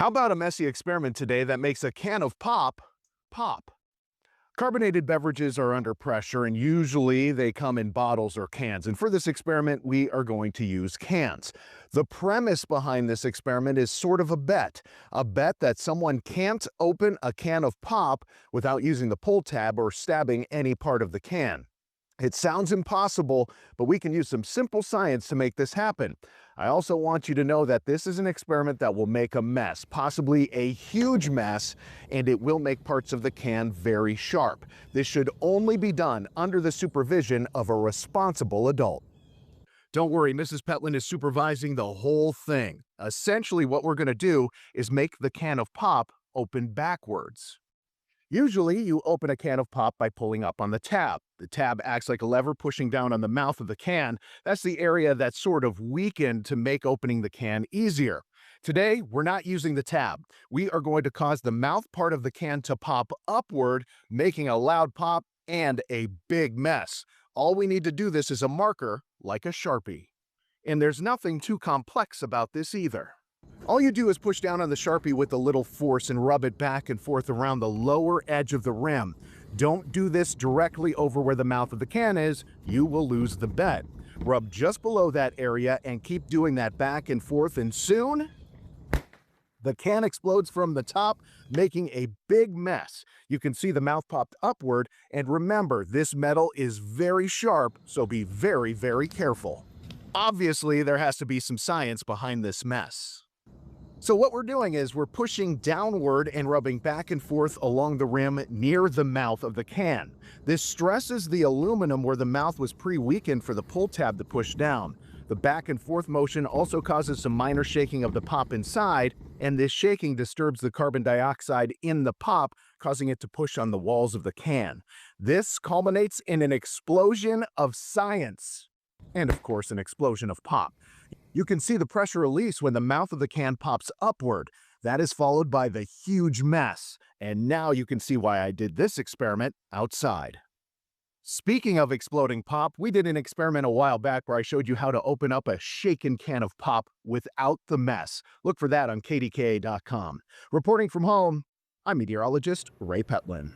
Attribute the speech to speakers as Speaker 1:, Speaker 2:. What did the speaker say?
Speaker 1: How about a messy experiment today that makes a can of pop pop? Carbonated beverages are under pressure and usually they come in bottles or cans. And for this experiment, we are going to use cans. The premise behind this experiment is sort of a bet that someone can't open a can of pop without using the pull tab or stabbing any part of the can. It sounds impossible, but we can use some simple science to make this happen. I also want you to know that this is an experiment that will make a mess, possibly a huge mess, and it will make parts of the can very sharp. This should only be done under the supervision of a responsible adult. Don't worry, Mrs. Petelin is supervising the whole thing. Essentially, what we're going to do is make the can of pop open backwards. Usually, you open a can of pop by pulling up on the tab. The tab acts like a lever pushing down on the mouth of the can. That's the area that's sort of weakened to make opening the can easier. Today, we're not using the tab. We are going to cause the mouth part of the can to pop upward, making a loud pop and a big mess. All we need to do this is a marker, like a Sharpie. And there's nothing too complex about this either. All you do is push down on the Sharpie with a little force and rub it back and forth around the lower edge of the rim. Don't do this directly over where the mouth of the can is. You will lose the bet. Rub just below that area and keep doing that back and forth, and soon the can explodes from the top, making a big mess. You can see the mouth popped upward, and remember, this metal is very sharp, so be very, very careful. Obviously, there has to be some science behind this mess. So what we're doing is we're pushing downward and rubbing back and forth along the rim near the mouth of the can. This stresses the aluminum where the mouth was pre-weakened for the pull tab to push down. The back and forth motion also causes some minor shaking of the pop inside, and this shaking disturbs the carbon dioxide in the pop, causing it to push on the walls of the can. This culminates in an explosion of science. And of course, an explosion of pop. You can see the pressure release when the mouth of the can pops upward. That is followed by the huge mess. And now you can see why I did this experiment outside. Speaking of exploding pop, we did an experiment a while back where I showed you how to open up a shaken can of pop without the mess. Look for that on kdka.com. Reporting from home, I'm meteorologist Ray Petelin.